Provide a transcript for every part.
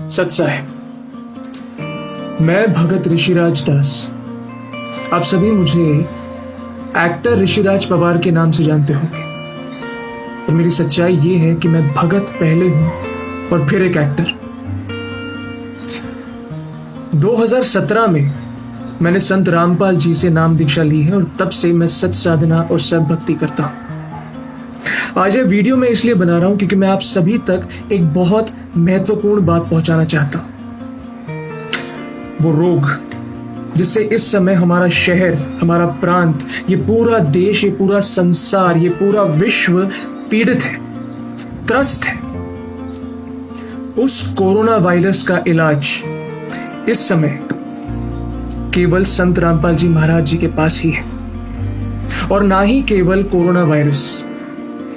सत साहेब, मैं भगत ऋषिराज दास। आप सभी मुझे एक्टर ऋषिराज पवार के नाम से जानते होंगे, और मेरी सच्चाई ये है कि मैं भगत पहले हूं और फिर एक एक्टर। 2017 में मैंने संत रामपाल जी से नाम दीक्षा ली है और तब से मैं सत साधना और सत भक्ति करता हूं। आज ये वीडियो मैं इसलिए बना रहा हूं क्योंकि मैं आप सभी तक एक बहुत महत्वपूर्ण बात पहुंचाना चाहता हूं। वो रोग जिससे इस समय हमारा शहर, हमारा प्रांत, ये पूरा देश, ये पूरा संसार, ये पूरा विश्व पीड़ित है, त्रस्त है। उस कोरोना वायरस का इलाज इस समय केवल संत रामपाल जी महाराज जी के पास ही है। और ना ही केवल कोरोना वायरस,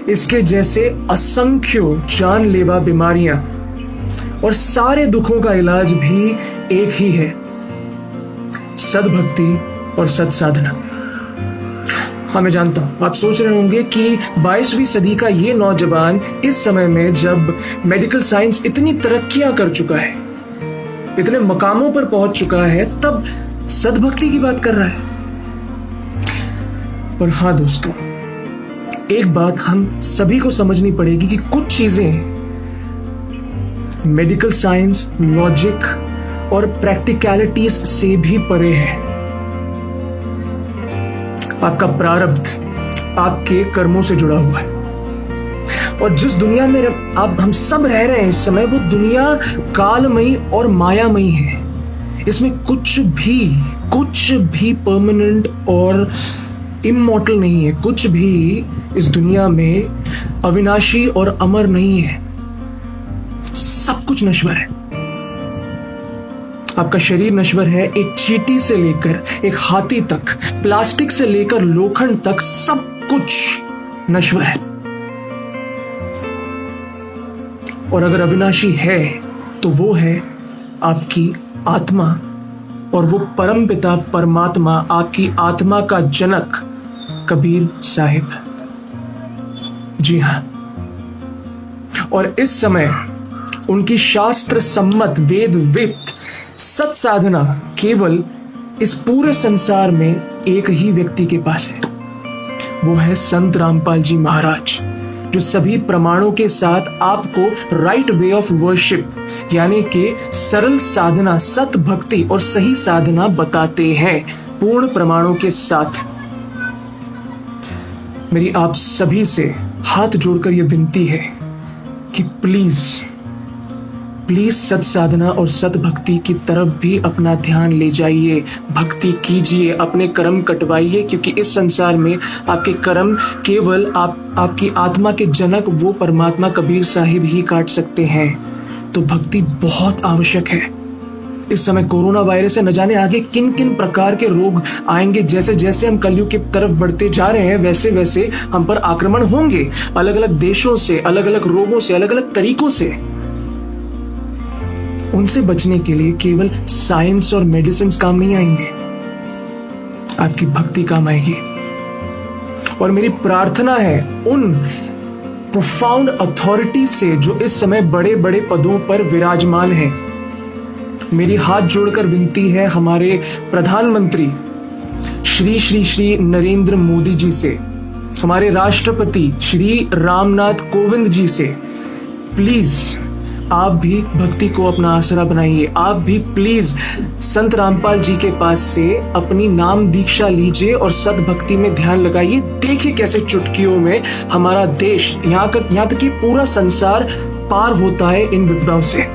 इसके जैसे असंख्य जानलेवा बीमारियां और सारे दुखों का इलाज भी एक ही है, सद्भक्ति और सत्साधना। हाँ, मैं जानता हूं आप सोच रहे होंगे कि 22वीं सदी का ये नौजवान इस समय में जब मेडिकल साइंस इतनी तरक्कियां कर चुका है, इतने मकामों पर पहुंच चुका है, तब सद्भक्ति की बात कर रहा है। पर हाँ दोस्तों, एक बात हम सभी को समझनी पड़ेगी कि कुछ चीजें मेडिकल साइंस, लॉजिक और प्रैक्टिकलिटीज से भी परे है। आपका प्रारब्ध आपके कर्मों से जुड़ा हुआ है, और जिस दुनिया में आप हम सब रह रहे हैं इस समय, वो दुनिया कालमयी और मायामयी है। इसमें कुछ भी परमानेंट और इमॉर्टल नहीं है। कुछ भी इस दुनिया में अविनाशी और अमर नहीं है। सब कुछ नश्वर है। आपका शरीर नश्वर है, एक चींटी से लेकर एक हाथी तक, प्लास्टिक से लेकर लोखंड तक, सब कुछ नश्वर है। और अगर अविनाशी है तो वो है आपकी आत्मा, और वो परम पिता परमात्मा, आपकी आत्मा का जनक कबीर साहिब। जी हां, और इस समय उनकी शास्त्र सम्मत वेदवित सत साधना केवल इस पूरे संसार में एक ही व्यक्ति के पास है। वो है संत रामपाल जी महाराज, जो सभी प्रमाणों के साथ आपको राइट वे ऑफ वर्शिप यानी कि सरल साधना, सत भक्ति और सही साधना बताते हैं, पूर्ण प्रमाणों के साथ। मेरी आप सभी से हाथ जोड़कर यह विनती है कि प्लीज सत साधना और सत भक्ति की तरफ भी अपना ध्यान ले जाइए, भक्ति कीजिए, अपने कर्म कटवाइए, क्योंकि इस संसार में आपके कर्म केवल आपकी आत्मा के जनक वो परमात्मा कबीर साहिब ही काट सकते हैं। तो भक्ति बहुत आवश्यक है। इस समय कोरोना वायरस से न जाने आगे किन किन प्रकार के रोग आएंगे। जैसे जैसे हम कलयुग की तरफ बढ़ते जा रहे हैं, वैसे वैसे हम पर आक्रमण होंगे, अलग अलग देशों से, अलग अलग रोगों से, अलग अलग तरीकों से। उनसे बचने के लिए केवल साइंस और मेडिसिन काम नहीं आएंगे, आपकी भक्ति काम आएगी। और मेरी प्रार्थना है उन प्रोफाउंड अथॉरिटी से जो इस समय बड़े बड़े पदों पर विराजमान है, मेरी हाथ जोड़कर विनती है हमारे प्रधानमंत्री श्री श्री श्री नरेंद्र मोदी जी से, हमारे राष्ट्रपति श्री रामनाथ कोविंद जी से, प्लीज आप भी भक्ति को अपना आसरा बनाइए। आप भी प्लीज संत रामपाल जी के पास से अपनी नाम दीक्षा लीजिए और सत भक्ति में ध्यान लगाइए। देखिए कैसे चुटकियों में हमारा देश, यहाँ तक कि पूरा संसार पार होता है इन विपदाओं से।